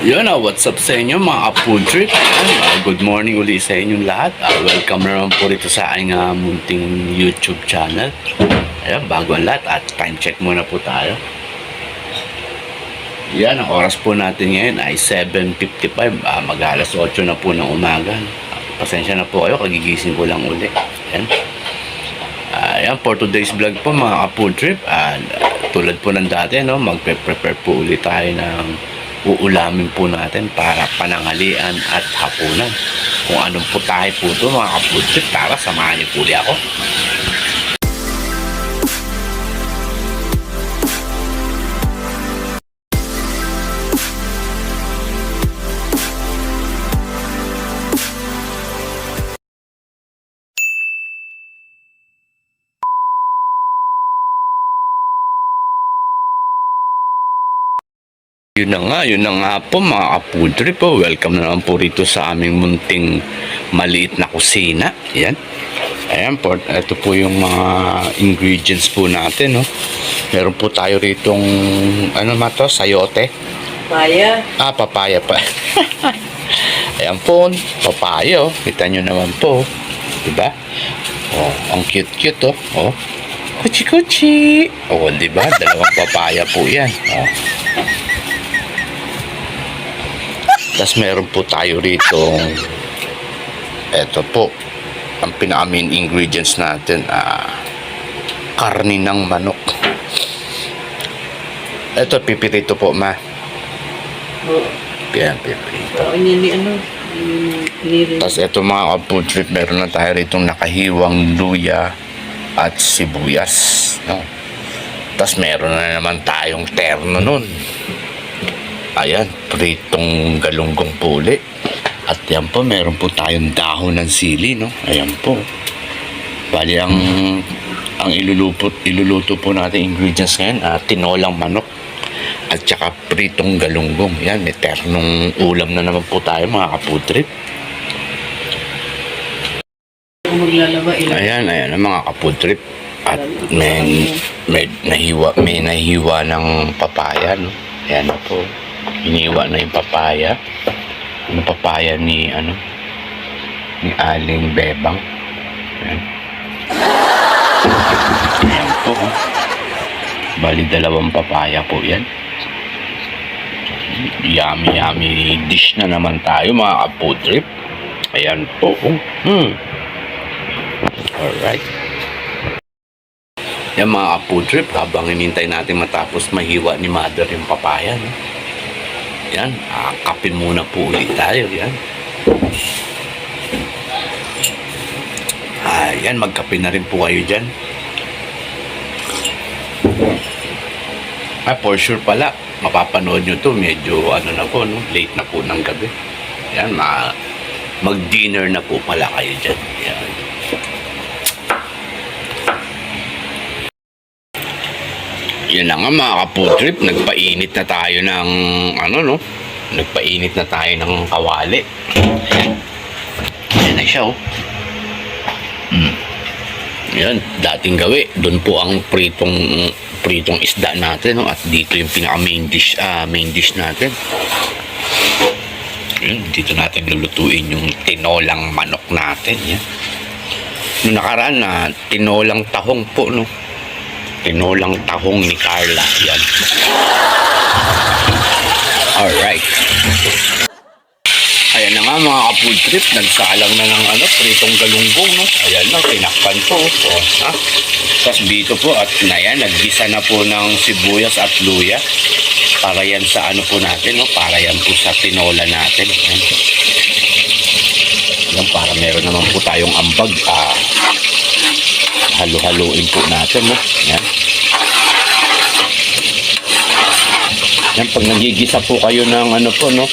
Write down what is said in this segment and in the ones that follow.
Yun, what's up sa inyo mga food trip? Good morning uli sa inyong lahat. Welcome na naman po rito sa aking munting YouTube channel. Ayan, bago ang lahat at time check muna po tayo. Yan, ang oras po natin ngayon ay 7:55. Mag-alas 8 na po ng umaga. Pasensya na po kayo, kagigising ko lang uli. Ayan. Ayan, for today's vlog po mga food trip. Tulad po ng dati, no, magpe-prepare po ulit tayo ng uulamin po natin para pananghalian at hapunan. Kung anong putahe po ito mga ka-food trip, tara samahan niyo po ulit ako. Yun na nga po mga ka-food trip po. Welcome na naman po rito sa aming munting maliit na kusina. Yan. Ayan po, ito po yung mga ingredients po natin, no. Meron po tayo ritong ano ma to, sayote. Papaya. Papaya pa. Ayan po, papaya, oh. Kita nyo naman po, diba? Oh, ang cute-cute, oh. Oh. Kuchi-kuchi. Oh, diba? Dalawang papaya po yan. Oh. Tapos meron po tayo rito, eto po, ang pinaka-main ingredients natin, karne ng manok. Eto, pipirito po, ma. Yan, pipirito. Tapos eto mga ka-food trip, meron na tayo rito nakahiwang luya at sibuyas. No? Tapos meron na naman tayong terno nun. Ayan, pritong galunggong puli. At yan po, meron po tayong dahon ng sili, no? Ayan po. Bali, ang iluluto po natin ingredients ngayon, tinolang manok at saka pritong galunggong. Yan, may ternong ulam na naman po tayo, mga ka-food trip. Ayan, ang mga ka-food trip. At may nahiwa ng papaya, no? Ayan na po. Iniwa na yung papaya. Yung papaya ni Aling Bebang. Ayan. Ayan po. Bali, dalawang papaya po yan. Yummy dish na naman tayo mga ka-food trip. Ayan po. Alright. Yan mga ka-food trip, habang hinintay natin matapos mahiwa ni mother yung papaya, no? Yan, kape muna po ulit tayo. Yan. Yan, magkape na rin po kayo dyan. For sure pala, mapapanood nyo to, medyo na po, no? Late na po ng gabi. Yan, mag-dinner na po pala kayo dyan. Yan. Yun na nga mga ka-food trip, nagpainit na tayo ng nagpainit na tayo ng kawali. Ayan na siya, oh. Yan, dating gawi, doon po ang pritong isda natin, no? At dito yung pinaka main dish natin. Yan, dito natin lulutuin yung tinolang manok natin. Yan. Noong nakaraan na tinolang tahong po, no? Tinolang tahong ni Carla. Yan. Alright. Ayan na nga mga ka-food trip. Nagsalang na ng pritong galunggong, no? Ayan na, tinakpan po. So, tapos dito po, at yan, naggisa na po ng sibuyas at luya. Para yan sa po natin, no? Para yan po sa tinola natin. Ayan. Ayan, para meron naman po tayong ambag. Halo-haloin po natin, no? Yan. Yan, pag nagigisa po kayo ng no?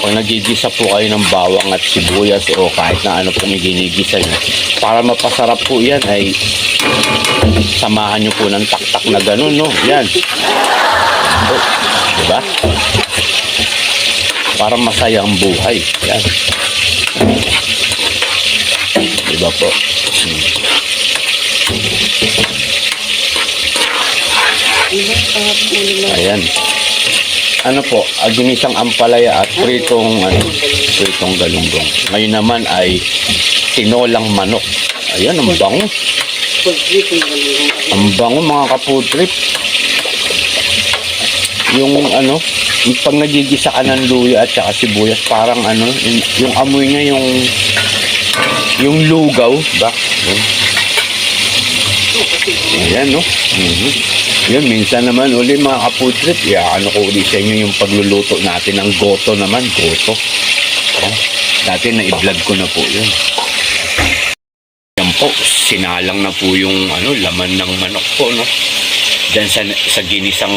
Pag nagigisa po kayo ng bawang at sibuyas o kahit na pong ginigisa nyo, para mapasarap po yan ay samahan nyo po ng taktak na ganun, no? Yan. So, diba? Para masaya ang buhay. Yan. Diba po? Ayan. ano po, ginisang ampalaya at pritong galunggong. Ngayon naman ay tinolang manok. Ayan, ang bango. Ang bango mga ka-food trip. Yung yung pag nagigisa ka ng luya at saka sibuyas, parang yung amoy niya yung lugaw, ba? Ayan, no? Yun, minsan naman uli mga ka-food trip, ko ulit sa inyo yung pagluluto natin ng goto naman, goto. Ayan. Dati na-i-vlog ko na po yun. Yan po, sinalang na po yung laman ng manok po, no? Diyan sa ginisang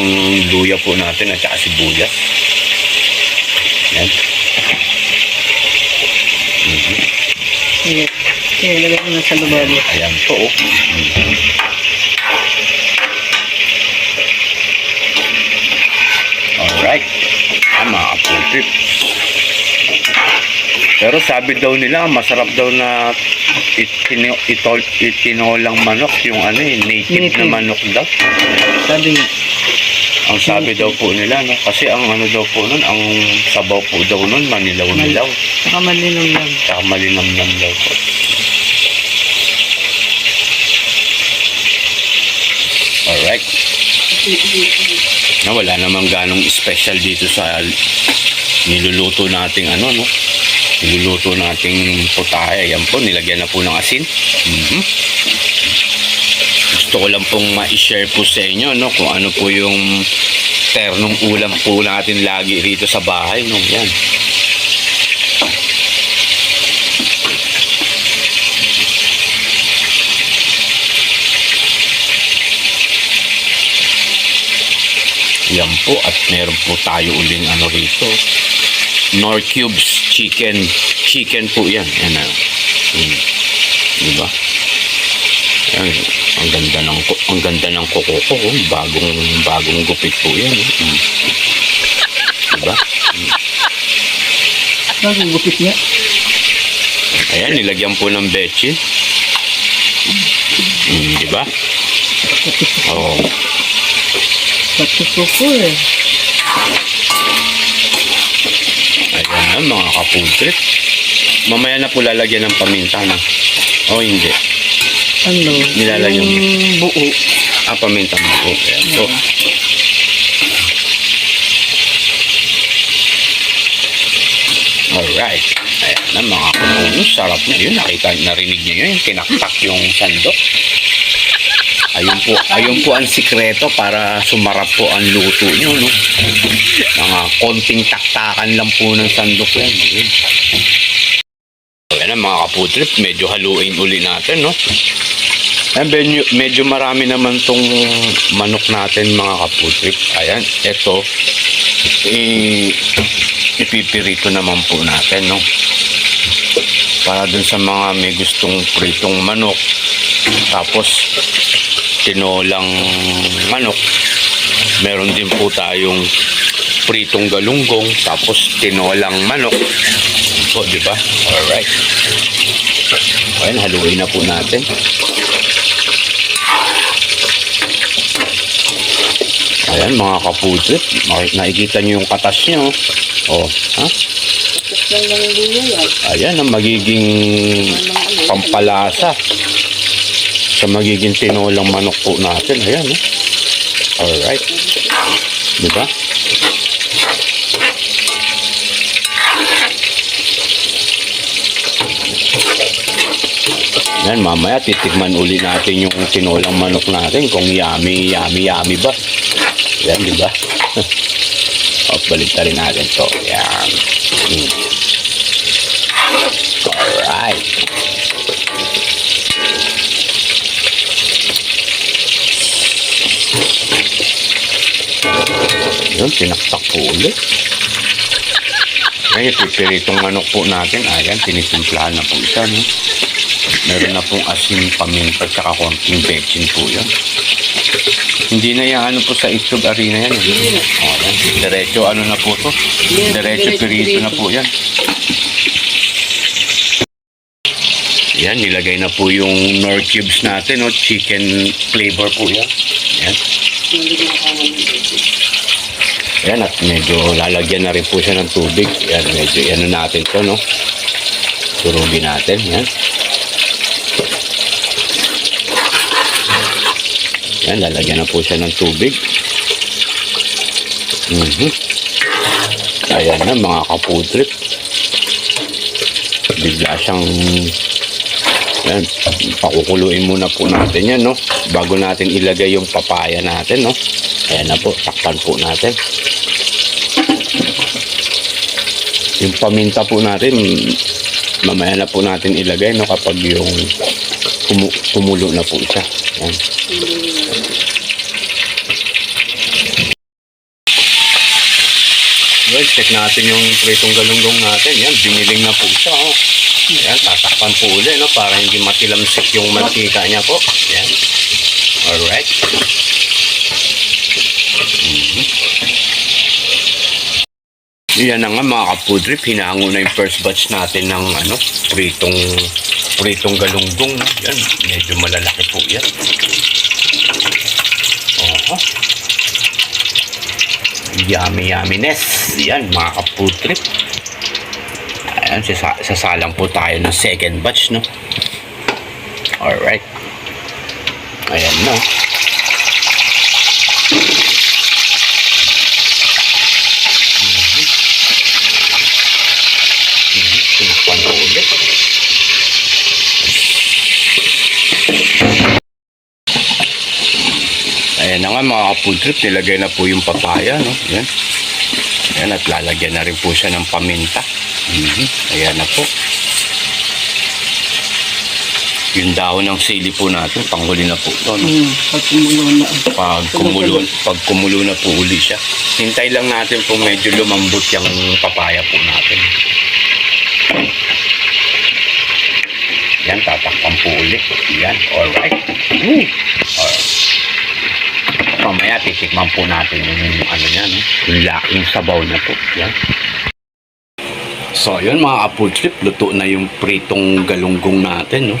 luya po natin at saka sibuyas. Yan. Ayan, lagay ko na sa lubabo. Ayan po, oh. Alright. Mga ka-food trip. Pero sabi daw nila, masarap daw na itinolang manok, yung native na manok daw. Ang sabi daw po nila, no? Kasi ang daw po nun, ang sabaw po daw nun, manilaw-nilaw. Saka malinamnam. Saka malinamnam daw po. Alright. Wala namang ganong special dito sa niluluto nating niluluto nating putahe. Yan po, nilagyan na po ng asin. Gusto ko lang pong ma-share po sa inyo, no, kung ano po yung ternong ulam po natin lagi rito sa bahay, no. Yan. Yan po, at meron po tayo uling rito. Knorr cubes chicken po yan. Yan diba? Yan, ang ganda ng kuko ko, bagong gupit po yan. Diba? Bagong gupit niya. Ayan, nilagyan po ng betchin. Diba? Oo. Pati kuko eh. Ayan na mga ka-food trip. Mamaya na po lalagyan ng paminta na. O hindi. Nilalagyan yung buo. Paminta buo. Ayan po. Alright. Ayan na mga ka-food. Sarap na yun. Narinig niyo yun. Tinaktak yung sandok. Ayun po ang sikreto para sumarap po ang luto nyo, no? Mga konting taktakan lang po ng sandok yan. Ayan na mga ka-food trip, medyo haluin uli natin, no? Ayan, medyo marami naman tong manok natin mga ka-food trip. Ayan, ito, ipipirito naman po natin, no? Para dun sa mga may gustong pritong manok, tapos tinolang manok, meron din po tayong pritong galunggong, tapos tinolang manok po, di ba? Alright. Ayan, haluin na po natin. Ayan mga ka-food trip, nakikita nyo yung katas nyo. Oh, ha? Ayan ang magiging pampalasa sa magiging tinolang manok po natin. Ayan, eh. Alright. Diba? Ayan, mamaya titikman uli natin yung tinolang manok natin kung yummy ba. Ayan, diba? O, balik na rin natin to. Ayan. Alright. Yun, tinaktak po ulit. Ngayon, pipiritong manok po natin. Ayan, tinisimplahan na po isa, no? Meron na pong asin, paminta, tsaka konting bechin po yan. Hindi na yan, po sa itlog arena yan. Ayan, diretso, na po to? Diretso pirito na po yan. Yan, nilagay na po yung Knorr cubes natin, no? Chicken flavor po yan. Yan. Yan, at medyo lalagyan na rin po siya ng tubig. Yan, medyo ano natin to, no? Surugin natin, yan. Yan, lalagyan na po siya ng tubig. Ayan na mga ka-food trip. Bigla siyang yan, pakukuluin muna po natin yan, no? Bago natin ilagay yung papaya natin, no? Ayan na po, takpan po natin. Yung paminta po natin, mamaya na po natin ilagay, no? Kapag yung kumulo na po siya. Ayan. Well, check natin yung pritong galunggong natin. Yan, biniling na po siya. Oh. Yan, tatakpan po ulit, no? Para hindi matilamsik yung mantika niya po. Yan. Alright. Yan na nga mga ka-food trip. Hinango na yung first batch natin ng pritong galunggong. Yan, medyo malalaki po yan. Yummy-yumminess. Yan, mga ka-food trip. Ayan, sasalang po tayo ng second batch, no? Alright. Ayan na. Tinakpan po ulit. Ayan na nga mga ka-food trip, nilagay na po yung papaya, no? Ayan. Ayan, at lalagyan na rin po siya ng paminta. Ayan na po. Yung dahon ng sili po natin, panghuli na po ito, no? Pag kumulo na. Pag kumulo na po uli siya. Hintay lang natin po medyo lumambot yung papaya po natin. Yan, tatakpan po ulit. Yan, alright. Alright. Mamaya titikman po natin yung ano yan, no? Yung laking sabaw na po. Yan. So, yun mga ka-food trip, luto na yung pritong galunggong natin, no?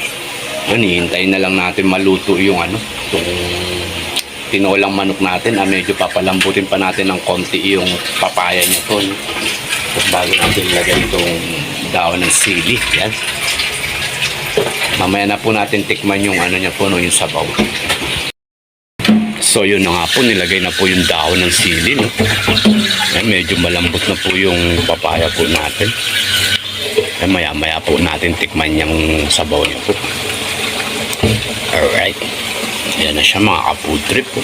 Yun, hihintayin na lang natin maluto yung yung tinolang manok natin. Medyo papalambutin pa natin ng konti yung papaya niya to, no? Tapos bago natin ilagay itong dahon ng sili. Yan. Mamaya na po natin tikman yung niya po, no? Yung sabaw. So yun na nga po, nilagay na po yung dahon ng sili, no? Yan, medyo malambot na po yung papaya po natin. Yan, maya-maya po natin tikman yung sabaw niya po. Alright. Yan na siya mga ka-food trip po.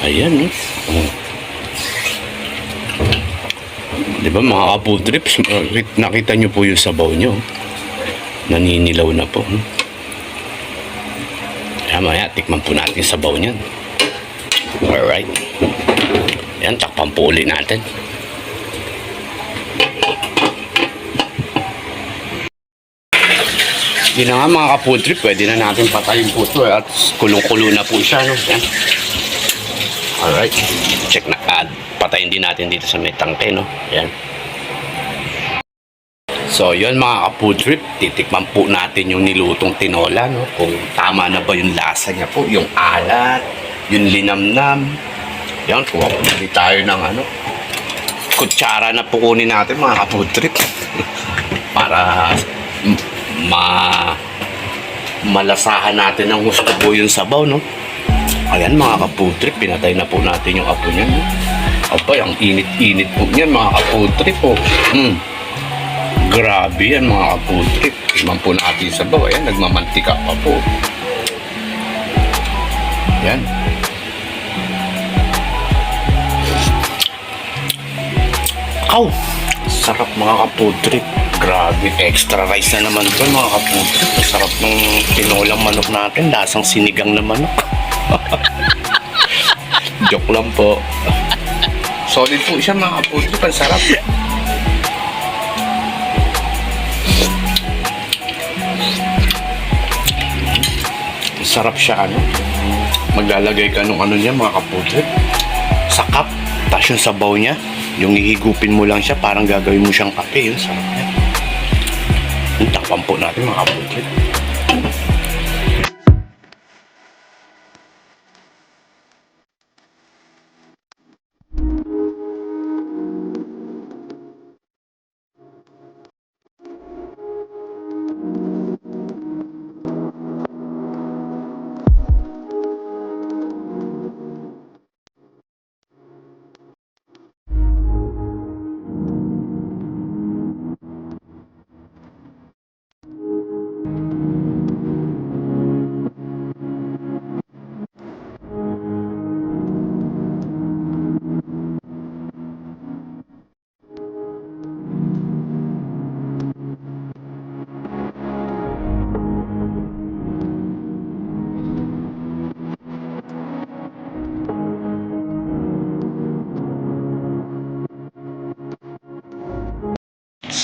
Ayan, no? Diba mga ka-food trips, nakita nyo po yung sabaw nyo. Naninilaw na po. Kaya maya, tikman po natin yung sabaw niyan. Alright. Yan, takpan po ulit natin. Yun na nga mga ka-food trip, pwede na natin patayin po ito at kulong-kulo na po siya, no? Yan. Alright. Check na. Patayin din natin dito sa may tangke, no? Yan. So, yun mga ka-food trip, titikman po natin yung nilutong tinola, no? Kung tama na ba yung lasa niya po, yung alat, yung linamnam. Yan, kuha po tayo ng kutsara na pukunin natin mga ka-food trip. Para malasahan natin ng gusto po yung sabaw, no? Ayan mga ka-food trip, pinatay na po natin yung apo niya, no? Abay, ang init-init po niyan mga ka-food trip, po. Grabe yan mga ka-food trip. Tignan po natin sa sabaw. Ayan, nagmamantika pa po. Yan. Aw! Sarap mga ka-food trip. Grabe, extra rice na naman ito mga ka-food trip. Sarap ng tinolang manok natin. Lasang sinigang na manok. Joke lang po. Solid po siya mga ka-food trip. Ang sarap. Sarap siya, maglalagay ka nung niya mga ka-food trip sa cup, tapos yung sabaw niya, yung ihigupin mo lang siya, parang gagawin mo siyang kape. Yun, sarap niya. Yung takpan po natin mga ka-food trip.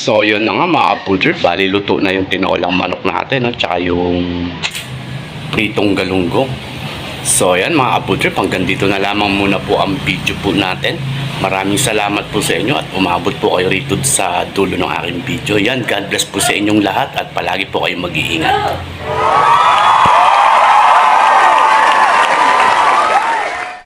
So, yun na nga mga kapudrip. Bali, luto na yung tinolang manok natin, no? Tsaka yung pritong galunggong. So, yan mga kapudrip. Hanggang dito na lamang muna po ang video po natin. Maraming salamat po sa inyo at umabot po kayo rito sa dulo ng aking video. Yan, God bless po sa inyong lahat at palagi po kayong mag-iingat.